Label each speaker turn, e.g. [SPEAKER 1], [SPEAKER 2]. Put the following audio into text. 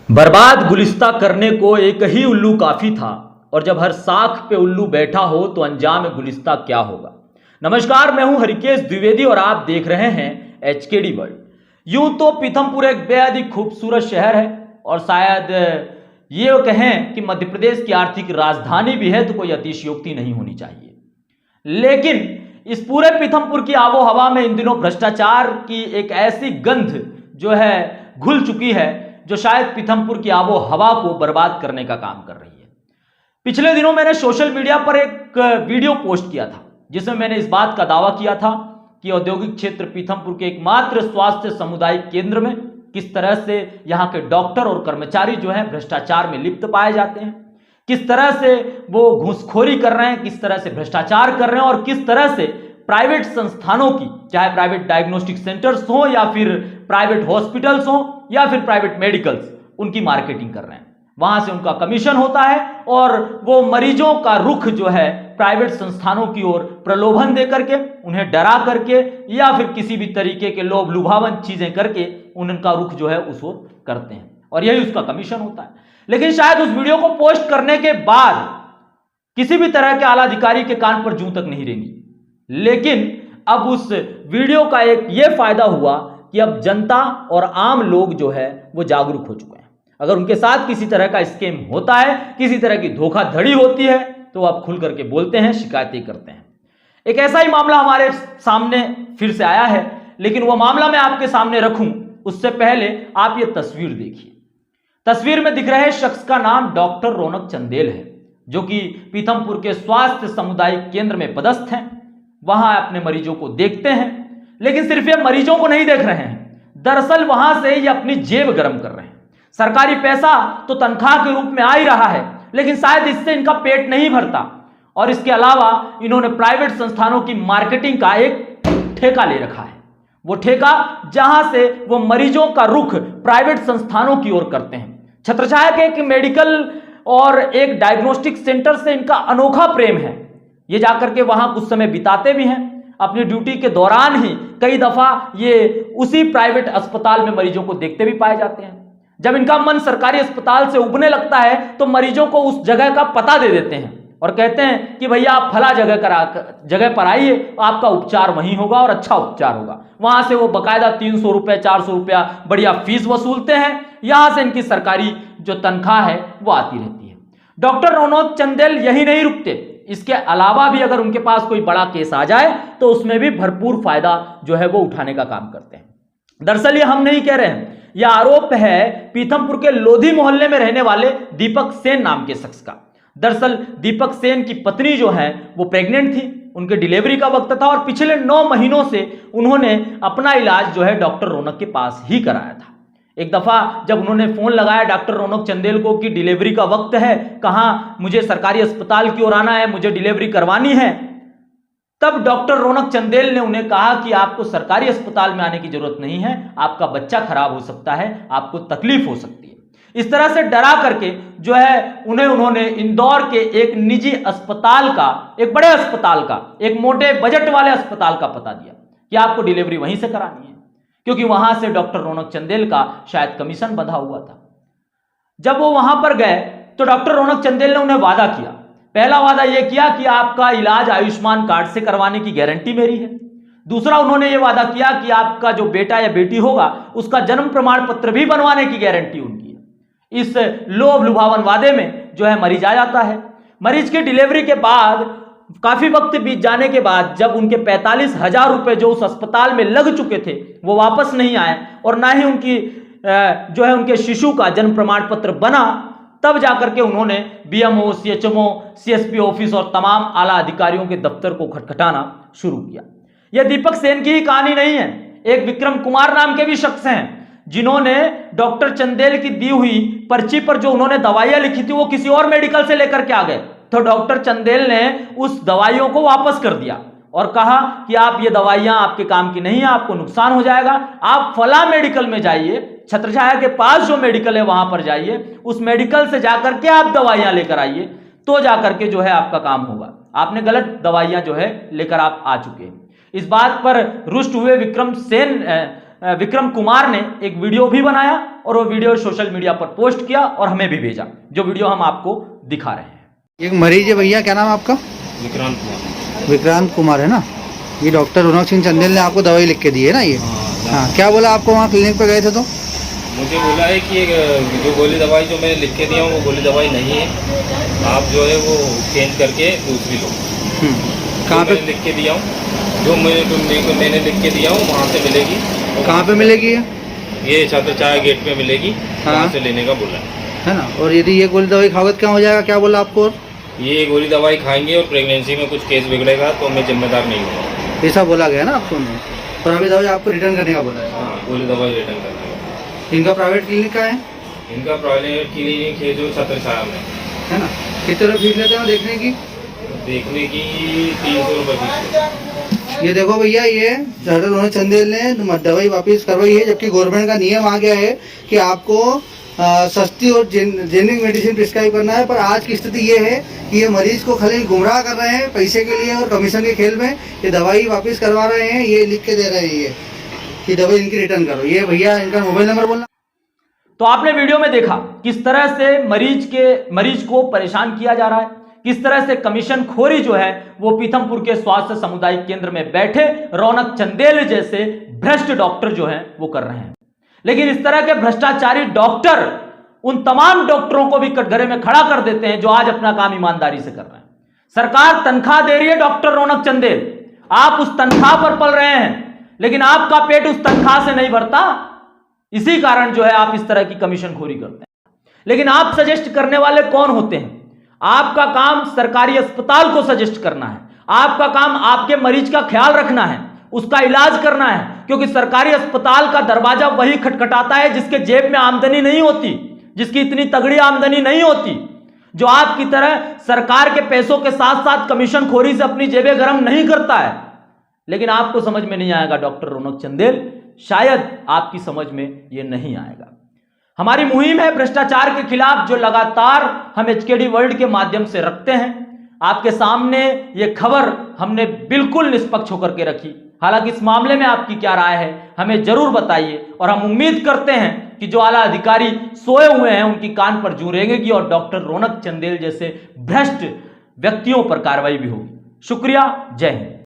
[SPEAKER 1] बर्बाद गुलिस्ता करने को एक ही उल्लू काफी था, और जब हर साख पे उल्लू बैठा हो तो अंजाम गुलिस्ता क्या होगा। नमस्कार, मैं हूं हरिकेश द्विवेदी और आप देख रहे हैं एचकेडी वर्ल्ड। यूं तो पीथमपुर एक बेहद ही खूबसूरत शहर है और शायद ये कहें कि मध्य प्रदेश की आर्थिक राजधानी भी है तो कोई अतिशयोक्ति नहीं होनी चाहिए। लेकिन इस पूरे पीथमपुर की आबो हवा में इन दिनों भ्रष्टाचार की एक ऐसी गंध जो है घुल चुकी है जो शायद पीथमपुर की आबो हवा को बर्बाद करने का काम कर रही है। पिछले दिनों मैंने सोशल मीडिया पर एक वीडियो पोस्ट किया था जिसमें मैंने इस बात का दावा किया था कि औद्योगिक क्षेत्र पीथमपुर के एकमात्र स्वास्थ्य सामुदायिक केंद्र में किस तरह से यहाँ के डॉक्टर और कर्मचारी जो है भ्रष्टाचार में लिप्त पाए जाते हैं, किस तरह से वो घूसखोरी कर रहे हैं, किस तरह से भ्रष्टाचार कर रहे हैं और किस तरह से प्राइवेट संस्थानों की, चाहे प्राइवेट डायग्नोस्टिक सेंटर्स हो या फिर प्राइवेट हॉस्पिटल्स हो या फिर प्राइवेट मेडिकल्स, उनकी मार्केटिंग कर रहे हैं। वहां से उनका कमीशन होता है और वो मरीजों का रुख जो है प्राइवेट संस्थानों की ओर प्रलोभन दे करके, उन्हें डरा करके या फिर किसी भी तरीके के लोभ लुभावन चीजें करके उनका रुख जो है उस ओर करते हैं और यही उसका कमीशन होता है। लेकिन शायद उस वीडियो को पोस्ट करने के बाद किसी भी तरह के आला अधिकारी के कान पर जूं तक नहीं रेंगी। लेकिन अब उस वीडियो का एक ये फायदा हुआ कि अब जनता और आम लोग जो है वो जागरूक हो चुके हैं। अगर उनके साथ किसी तरह का स्कैम होता है, किसी तरह की धोखाधड़ी होती है तो अब खुल करके बोलते हैं, शिकायतें करते हैं। एक ऐसा ही मामला हमारे सामने फिर से आया है, लेकिन वह मामला मैं आपके सामने रखूं उससे पहले आप ये तस्वीर देखिए। तस्वीर में दिख रहे शख्स का नाम डॉक्टर रौनक चंदेल है, जो कि पीथमपुर के स्वास्थ्य सामुदायिक केंद्र में पदस्थ हैं। वहां अपने मरीजों को देखते हैं, लेकिन सिर्फ ये मरीजों को नहीं देख रहे हैं, दरअसल वहां से ये अपनी जेब गर्म कर रहे हैं। सरकारी पैसा तो तनख्वाह के रूप में आ ही रहा है, लेकिन शायद इससे इनका पेट नहीं भरता और इसके अलावा इन्होंने प्राइवेट संस्थानों की मार्केटिंग का एक ठेका ले रखा है। वो ठेका जहां से वो मरीजों का रुख प्राइवेट संस्थानों की ओर करते हैं। छत्रछाया के एक मेडिकल और एक डायग्नोस्टिक सेंटर से इनका अनोखा प्रेम है। ये जाकर के वहां कुछ समय बिताते भी हैं। अपनी ड्यूटी के दौरान ही कई दफा ये उसी प्राइवेट अस्पताल में मरीजों को देखते भी पाए जाते हैं। जब इनका मन सरकारी अस्पताल से उबने लगता है तो मरीजों को उस जगह का पता दे देते हैं और कहते हैं कि भैया आप फला जगह पर आइए, आपका उपचार वहीं होगा और अच्छा उपचार होगा। वहां से वो बकायदा 300 रुपये 400 रुपया बढ़िया फीस वसूलते हैं। यहां से इनकी सरकारी जो तनख्वाह है वो आती रहती है। डॉक्टर रौनक चंदेल यही नहीं रुकते, इसके अलावा भी अगर उनके पास कोई बड़ा केस आ जाए तो उसमें भी भरपूर फायदा जो है वो उठाने का काम करते हैं। दरअसल ये हम नहीं कह रहे हैं, यह आरोप है पीथमपुर के लोधी मोहल्ले में रहने वाले दीपक सेन नाम के शख्स का। दरअसल दीपक सेन की पत्नी जो है वो प्रेग्नेंट थी, उनके डिलीवरी का वक्त था और पिछले 9 महीनों से उन्होंने अपना इलाज जो है डॉक्टर रौनक के पास ही कराया था। एक दफा जब उन्होंने फोन लगाया डॉक्टर रौनक चंदेल को कि डिलीवरी का वक्त है, कहाँ मुझे सरकारी अस्पताल की ओर आना है, मुझे डिलीवरी करवानी है, तब डॉक्टर रौनक चंदेल ने उन्हें कहा कि आपको सरकारी अस्पताल में आने की जरूरत नहीं है, आपका बच्चा खराब हो सकता है, आपको तकलीफ हो सकती है। इस तरह से डरा करके जो है उन्होंने इंदौर के एक निजी अस्पताल का, एक बड़े अस्पताल का, एक मोटे बजट वाले अस्पताल का पता दिया कि आपको डिलीवरी वहीं से करानी है, क्योंकि वहां से डॉक्टर रौनक चंदेल का शायद कमीशन बंधा हुआ था। जब वो वहां पर गए तो डॉक्टर रौनक चंदेल ने उन्हें वादा किया। पहला वादा यह किया कि आपका इलाज आयुष्मान कार्ड से करवाने की गारंटी मेरी है। दूसरा, उन्होंने यह वादा किया कि आपका जो बेटा या बेटी होगा उसका जन्म प्रमाण पत्र भी बनवाने की गारंटी उनकी है। इस लोभ लुभावन वादे में जो है मरीज आ जाता है। मरीज की डिलीवरी के बाद काफी वक्त बीत जाने के बाद जब उनके 45,000 रुपए जो उस अस्पताल में लग चुके थे वो वापस नहीं आए और ना ही उनकी जो है उनके शिशु का जन्म प्रमाण पत्र बना, तब जाकर के उन्होंने बीएमओ, सीएचएमओ, सीएसपी ऑफिस और तमाम आला अधिकारियों के दफ्तर को खटखटाना शुरू किया। यह दीपक सेन की ही कहानी नहीं है, एक विक्रम कुमार नाम के भी शख्स हैं जिन्होंने डॉक्टर चंदेल की दी हुई पर्ची पर जो उन्होंने दवाइयां लिखी थी वो किसी और मेडिकल से लेकर के आ गए, तो डॉक्टर चंदेल ने उस दवाइयों को वापस कर दिया और कहा कि आप ये दवाइयां आपके काम की नहीं है, आपको नुकसान हो जाएगा, आप फला मेडिकल में जाइए, छत्रछाया के पास जो मेडिकल है वहां पर जाइए, उस मेडिकल से जाकर के आप दवाइयां लेकर आइए, तो जाकर के जो है आपका काम होगा। आपने गलत दवाइयां जो है लेकर आप आ चुके हैं। इस बात पर रुष्ट हुए विक्रम सेन विक्रम कुमार ने एक वीडियो भी बनाया और वो वीडियो सोशल मीडिया पर पोस्ट किया और हमें भी भेजा, जो वीडियो हम आपको दिखा रहे हैं।
[SPEAKER 2] एक मरीज है भैया, क्या नाम है आपका?
[SPEAKER 3] विक्रांत कुमार।
[SPEAKER 2] विक्रांत कुमार है ना? ये डॉक्टर रौनक सिंह चंदेल ने आपको दवाई लिख के दी है ना ये? हाँ, क्या बोला आपको वहाँ क्लिनिक पे गए थे तो?
[SPEAKER 3] मुझे बोला है कि जो गोली दवाई जो मैंने लिख के दिया हूँ वो गोली दवाई नहीं है, आप जो है वो चेंज करके दूसरी लो।
[SPEAKER 2] कहाँ पे
[SPEAKER 3] लिख के दिया हूँ, जो मैंने लिख के दिया हूँ वहाँ से मिलेगी।
[SPEAKER 2] कहाँ पे मिलेगी
[SPEAKER 3] ये छात्र चाय गेट पे मिलेगी,
[SPEAKER 2] हाँ।
[SPEAKER 3] वहाँ से लेने का बोला
[SPEAKER 2] है ना? और यदि ये गोली दवाई खाओगे तो क्या हो जाएगा, क्या बोला आपको? और
[SPEAKER 3] ये गोली दवाई खाएंगे और प्रेगनेंसी में कुछ केस बिगड़ेगा तो मैं जिम्मेदार नहीं हूँ,
[SPEAKER 2] ऐसा बोला गया ना आपको? और अभी दवाई आपको रिटर्न करने का बोला है?
[SPEAKER 3] हाँ, गोली दवाई रिटर्न करने का।
[SPEAKER 2] इनका प्राइवेट क्लिनिक का है?
[SPEAKER 3] इनका प्राइवेट क्लिनिक है जो छात्र छाया में
[SPEAKER 2] है ना? कितने रुपये फीस लेते हैं देखने की?
[SPEAKER 3] देखने की 300 रुपये फीस।
[SPEAKER 2] ये देखो भैया, ये डॉक्टर रौनक चंदेल ने दवाई वापस करवाई है, जबकि गवर्नमेंट का नियम आ गया है कि आपको सस्ती और जेन्युइन मेडिसिन प्रिस्क्राइब करना है। पर आज की स्थिति ये है कि ये मरीज को खाली गुमराह कर रहे हैं पैसे के लिए और कमीशन के खेल में। ये दवाई वापस करवा रहे हैं, ये लिख के दे रहे हैं ये कि दवाई इनकी रिटर्न करो। ये भैया इनका मोबाइल नंबर बोलना।
[SPEAKER 1] तो आपने वीडियो में देखा किस तरह से मरीज को परेशान किया जा रहा है, किस तरह से कमीशन खोरी जो है वो पीथमपुर के स्वास्थ्य सामुदायिक केंद्र में बैठे रौनक चंदेल जैसे भ्रष्ट डॉक्टर जो हैं वो कर रहे हैं। लेकिन इस तरह के भ्रष्टाचारी डॉक्टर उन तमाम डॉक्टरों को भी कटघरे में खड़ा कर देते हैं जो आज अपना काम ईमानदारी से कर रहे हैं। सरकार तनख्वाह दे रही है डॉक्टर रौनक चंदेल, आप उस तनख्वाह पर पल रहे हैं, लेकिन आपका पेट उस तनख्वाह से नहीं भरता। इसी कारण जो है आप इस तरह की कमीशन खोरी करते हैं। लेकिन आप सजेस्ट करने वाले कौन होते हैं? आपका काम सरकारी अस्पताल को सजेस्ट करना है, आपका काम आपके मरीज का ख्याल रखना है, उसका इलाज करना है, क्योंकि सरकारी अस्पताल का दरवाजा वही खटखटाता है जिसके जेब में आमदनी नहीं होती, जिसकी इतनी तगड़ी आमदनी नहीं होती, जो आपकी तरह सरकार के पैसों के साथ साथ कमीशन खोरी से अपनी जेबें गर्म नहीं करता है। लेकिन आपको समझ में नहीं आएगा डॉक्टर रौनक चंदेल, शायद आपकी समझ में यह नहीं आएगा। हमारी मुहिम है भ्रष्टाचार के खिलाफ, जो लगातार हम एचकेडी वर्ल्ड के माध्यम से रखते हैं। आपके सामने ये खबर हमने बिल्कुल निष्पक्ष होकर के रखी। हालांकि इस मामले में आपकी क्या राय है हमें जरूर बताइए, और हम उम्मीद करते हैं कि जो आला अधिकारी सोए हुए हैं उनकी कान पर जूं रेंगेगी और डॉक्टर रौनक चंदेल जैसे भ्रष्ट व्यक्तियों पर कार्रवाई भी होगी। शुक्रिया, जय हिंद।